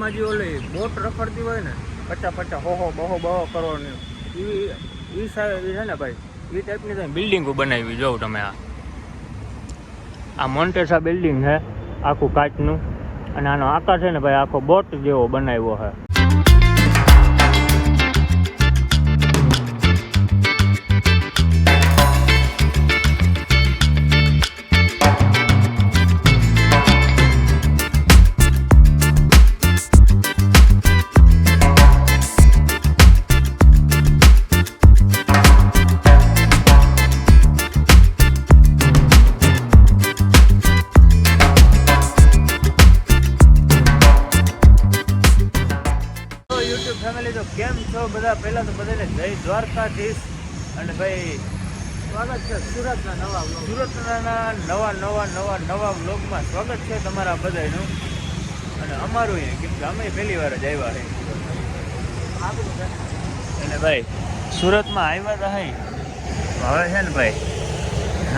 દરિયામાં જે ઓલી બોટ રખડતી હોય ને 50 હો બહો કરોડની એ છે ને ભાઈ, એ ટાઈપની તમે બિલ્ડિંગો બનાવી જોઉં તમે. આ મોન્ટેસા બિલ્ડિંગ છે આખું કાચનું, અને આનો આકાર છે ને ભાઈ આખો બોટ જેવો બનાવ્યો છે. ફેમિલી તો કેમ છો બધા? પહેલાં તો બધાને જય દ્વારકાધીશ. અને ભાઈ સ્વાગત છે સુરતના નવા વ્લોગમાં સ્વાગત છે તમારા બધાનું. અને અમારું કેમ કે અમે પહેલી વાર જ આવ્યા છે. અને ભાઈ સુરતમાં આવ્યા હતા હવે છે ને ભાઈ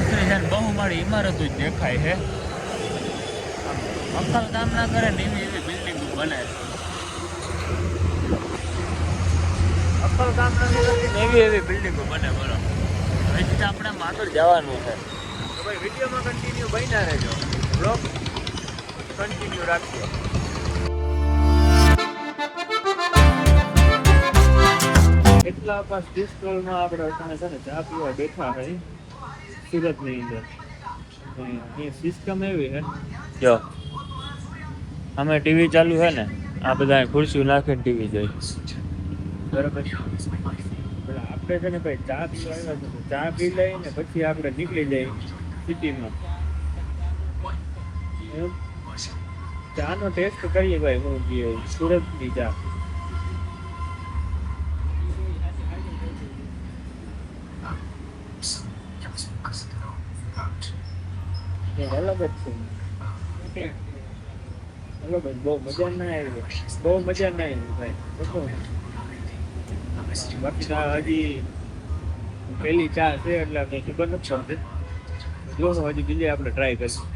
નકરી છે ને બહુમાળી ઇમારતો જ દેખાય છે. અક્કલ કામ ના કરે ને એવી બિલ્ડિંગો બને છે. અક્કલ કામ નથી એવી બિલ્ડિંગો બને. બરો હજી આપણે આગળ જવાનું છે તો ભાઈ વિડીયોમાં કન્ટિન્યુ બન્યા રહેજો, બ્લોગ કન્ટિન્યુ રાખજો. એટલા પાસ ડિસ્ટ્રોલમાં આપણે છે ને ચા પીવા બેઠા હોય સુરતની અંદર. એ સિસ્ટમ એવી છે જો અમે ટીવી ચાલુ છે ને, આ બધા ખુરશીઓ નાખીને ટીવી જોઈ બરાબર. આપણે છે ને ભાઈ ચા પીવા આવ્યા છે, ચા પી લઈને પછી આપણે નીકળી જઈએ સિટીમાં. ચાનો ટેસ્ટ કરીએ ભાઈ, હું સુરતની ચા. અલગ જ છે, અલગ જ. બહુ મજા ના આવી ભાઈ. બાકી હજી પહેલી ચા છે એટલે ખબર નથી પડતી. જો હજી બીજી આપણે ટ્રાય કરીશું.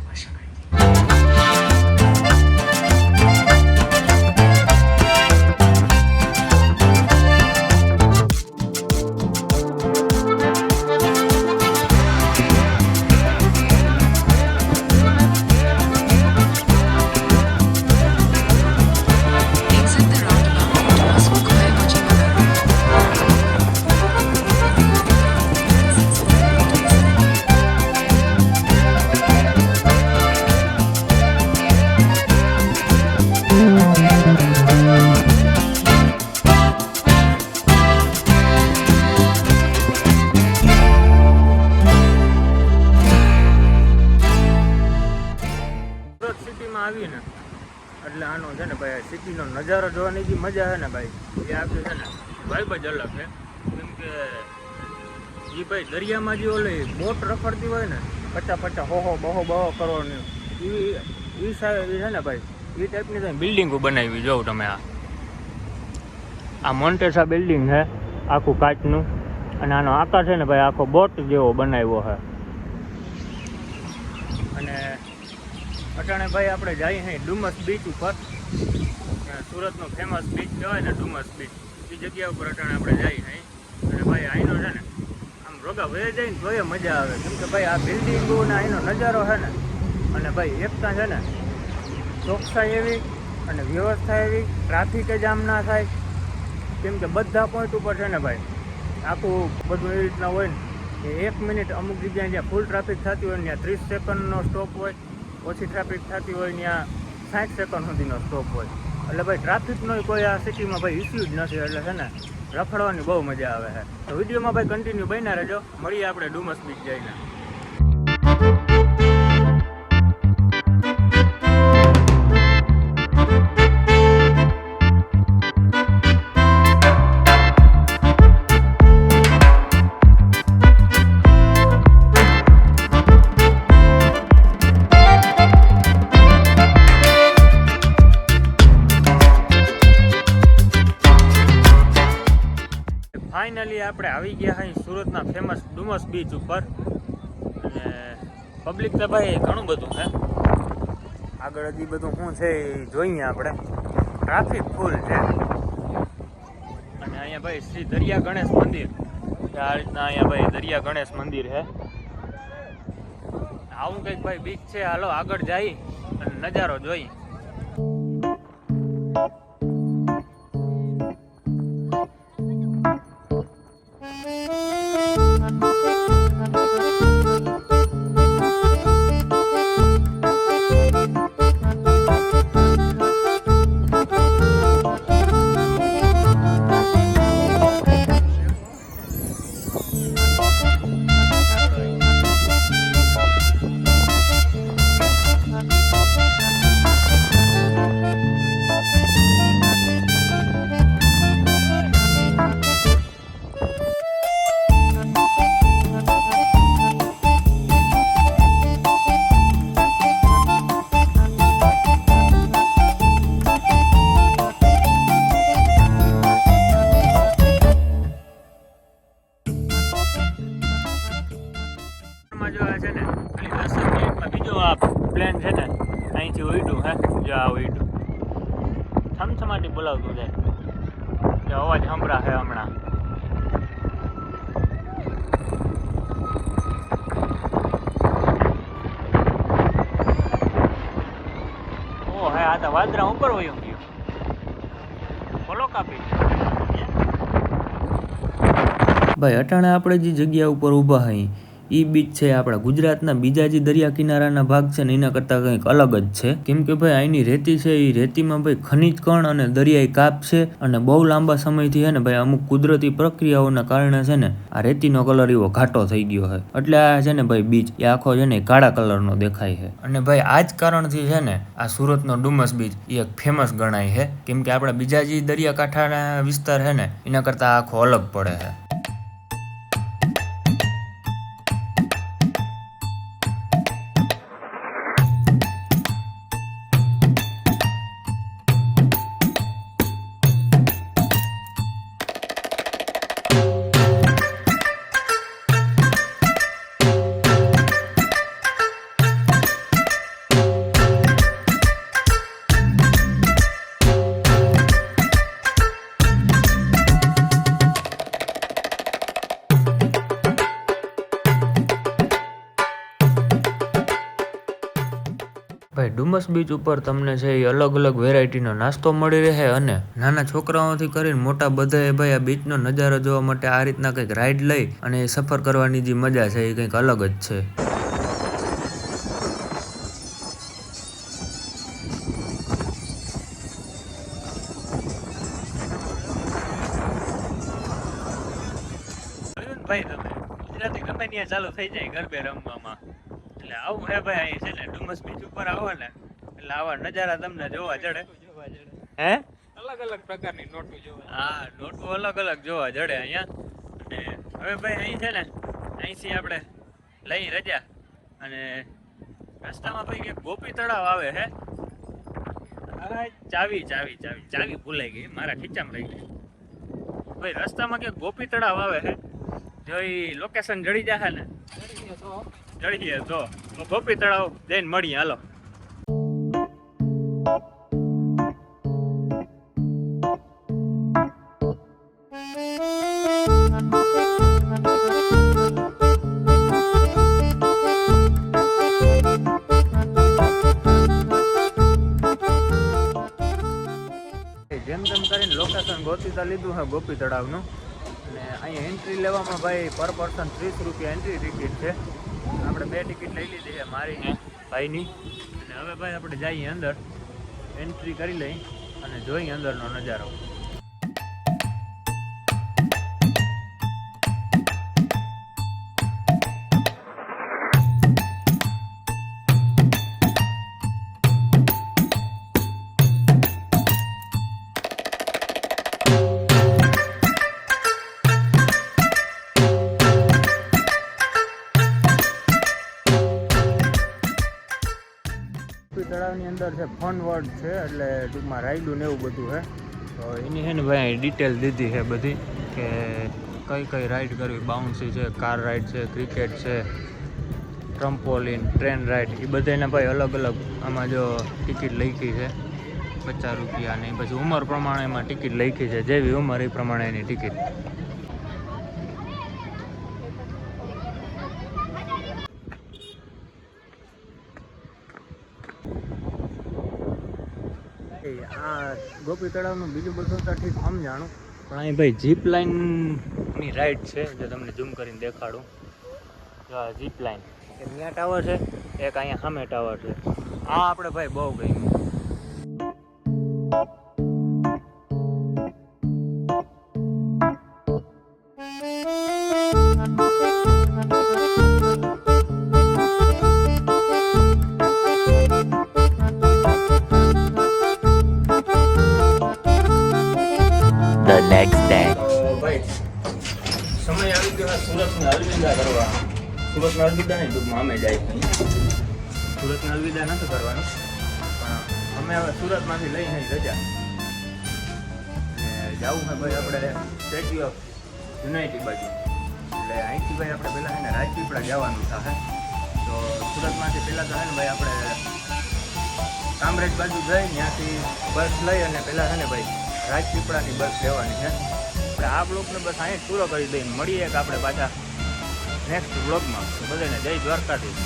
આવીને એટલે આનો છે ને ભાઈ સિટીનો નજારો જોવાની જે મજા છે ને ભાઈ, એ આપણે છે ને વાઇબ જ અલગ છે. કેમ કે એ ભાઈ દરિયામાં જે ઓલી બોટ રખડતી હોય ને 50 હો બહો કરોડની એ છે ને ભાઈ, એ ટાઈપની તમે બિલ્ડિંગો બનાવી જોઉં તમે. આ મોન્ટેસા બિલ્ડિંગ છે આખું કાચનું, અને આનો આકાર છે ને ભાઈ આખો બોટ જેવો બનાવ્યો છે. અને અટાણે ભાઈ આપણે જઈએ અહીં ડુમસ બીચ ઉપર. સુરતનો ફેમસ બીચ કહેવાય ને ડુમસ બીચ, એ જગ્યા ઉપર અટાણે આપણે જઈએ અહીં. અને ભાઈ અહીંનો છે ને આમ રોગા વહી જાય ને તોય મજા આવે. કેમ કે ભાઈ આ બિલ્ડિંગો ને અહીંનો નજારો છે ને, અને ભાઈ એકતા છે ને ચોકસાઈ એવી અને વ્યવસ્થા એવી, ટ્રાફિક જ આમ ના થાય. કેમ કે બધા પોઈન્ટ ઉપર છે ને ભાઈ આખું બધું એવી રીતના હોય ને કે 1 મિનિટ અમુક જગ્યાએ જ્યાં ફૂલ ટ્રાફિક થતી હોય ત્યાં 30 સેકન્ડનો સ્ટોપ હોય, ઓછી ટ્રાફિક થતી હોય ત્યાં 60 સેકન્ડ સુધીનો સ્ટોપ હોય. એટલે ભાઈ ટ્રાફિકનો કોઈ આ સિટીમાં ભાઈ ઇસ્યુ જ નથી. એટલે છે ને રખડવાની બહુ મજા આવે છે. તો વિડીયોમાં ભાઈ કન્ટિન્યુ બન્યા રહેજો. મળીએ આપણે ડુમસ બીચ જઈને. ફાઇનલી આપણે આવી ગયા અહીં સુરતના ફેમસ ડુમસ બીચ ઉપર. અને પબ્લિક તો ભાઈ ઘણું બધું છે. આગળ હજી બધું શું છે એ જોઈએ આપણે. ટ્રાફિક ફૂલ છે. અને અહીંયા ભાઈ શ્રી દરિયા ગણેશ મંદિર, આ રીતના અહીંયા ભાઈ દરિયા ગણેશ મંદિર છે. આવું કંઈક ભાઈ બીચ છે. હાલો આગળ જઈ અને નજારો જોઈ. પ્લેન છે ને અહીંથી ઉડ્યું હે, જો આ ઉડ્યું થમથમાટી બોલાવતું જાય, અવાજ સંભળા છે હમણાં. ઓ હે આ તો વાદરા ઉપર વયું ગયું, બોલો કાપી. ભાઈ અટાણે આપણે જે જગ્યા ઉપર ઊભા હઈ એ બીચ છે આપણા ગુજરાતના બીજા જે દરિયા કિનારાના ભાગ છે ને એના કરતાં કંઈક અલગ જ છે. કેમ કે ભાઈ અહીંની રેતી છે એ રેતીમાં ભાઈ ખનિજ કણ અને દરિયાઈ કાપ છે. અને બહુ લાંબા સમયથી છે ને ભાઈ અમુક કુદરતી પ્રક્રિયાઓના કારણે છે ને આ રેતીનો કલર એવો ઘાટો થઈ ગયો છે. એટલે આ છે ને ભાઈ બીચ એ આખો છે ને કાળા કલરનો દેખાય છે. અને ભાઈ આ જ કારણથી છે ને આ સુરતનો ડુમસ બીચ એ એક ફેમસ ગણાય છે. કેમ કે આપણા બીજા જે દરિયાકાંઠાના વિસ્તાર છે ને એના કરતાં આખો અલગ પડે છે. ભાઈ ડુમસ બીચ ઉપર તમને છે એ અલગ અલગ વેરાયટીનો નાસ્તો મળી રહે. અને નાના છોકરાઓથી કરીને મોટા બધાએ ભાઈ આ બીચનો નજારો જોવા માટે આ રીતના કંઈક રાઈડ લઈ અને એ સફર કરવાની જે મજા છે એ કંઈક અલગ જ છે. ભાઈ તમે ગુજરાતી ગમે ત્યાં ચાલુ થઈ જાય ગરબે રમવામાં. એટલે આવું હે ભાઈ અહીં છે ને ડુમસ બીચ ઉપર આવો ને એટલે આવા નજારા તમને જોવા જડે. હે અલગ અલગ પ્રકારની નોટો જોવા. હા નોટો અલગ અલગ જોવા જડે અહીંયા. અને હવે ભાઈ અહીં છે ને અહીંથી આપણે લઈ રજા અને રસ્તામાં ભાઈ એક ગોપી તળાવ આવે છે. ચાવી ચાવી ચાવી ચાવી ભૂલાઈ ગઈ મારા ખીચામાં રહી ગઈ. ભાઈ રસ્તામાં કે ગોપી તળાવ આવે છે. જો એ લોકેશન જડી જશે ને જડીએ તો ગોપી તળાવ જઈને મળીએ. હાલો જેમ તેમ કરીને લોકેશન ગોતીતા લીધું છે ગોપી તળાવનું. અને અહીંયા એન્ટ્રી લેવામાં ભાઈ પર પર્સન 30 રૂપિયા એન્ટ્રી ટિકિટ છે. આપણે 2 ટિકિટ લઈ લીધી છે, મારી ને ભાઈની. અને હવે ભાઈ આપણે જઈએ અંદર, એન્ટ્રી કરી લઈ અને જોઈએ અંદરનો નજારો. તળાવની અંદર છે ફન વર્લ્ડ છે, એટલે ટૂંકમાં રાઈડું ને એવું બધું છે. તો એની છે ને ભાઈ ડિટેલ દીધી છે બધી કે કઈ કઈ રાઈડ કરવી. બાઉન્સી છે, કાર રાઈડ છે, ક્રિકેટ છે, ટ્રમ્પોલિન, ટ્રેન રાઈડ, એ બધાને ભાઈ અલગ અલગ આમાં જો ટિકિટ લખી છે 50 રૂપિયા ને પછી ઉંમર પ્રમાણે એમાં ટિકિટ લખી છે, જેવી ઉંમર એ પ્રમાણે એની ટિકિટ. આ ગોપી તળાવનું બીજું બધું તો ઠીક સમજાણું, પણ અહીં ભાઈ જીપ લાઇનની રાઈડ છે, જો તમને ઝૂમ કરીને દેખાડું. જો આ જીપ લાઇન એક અહીંયા ટાવર છે, એક અહીંયા સામે ટાવર છે. આ આપણે ભાઈ બહુ ગમ્યું. The next day. તો ભાઈ સમય આવી ગયો સુરતને અલવિદા કરવા. સુરતને અલવિદા નહીં, ટૂંકમાં અમે જાય. સુરતને અલવિદા નથી કરવાનું, પણ અમે હવે સુરતમાંથી લઈ નહીં રજા અને જવું છે ભાઈ આપણે સ્ટેચ્યુ ઓફ યુનાઇટી બાજુ. એટલે અહીંથી ભાઈ આપણે પહેલાં છે ને રાજપીપળા જવાનું થાય. તો સુરતમાંથી પહેલાં તો છે ને ભાઈ આપણે કામરેજ બાજુ જઈ ત્યાંથી બસ લઈ અને પહેલાં છે ને ભાઈ રાજપીપળાની બસ લેવાની છે. આપણે આ બ્લોગને બસ અહીં પૂરો કરી દઈને મળીએ કે આપણે પાછા નેક્સ્ટ બ્લોગમાં. બધાને જય દ્વારકાધીશ.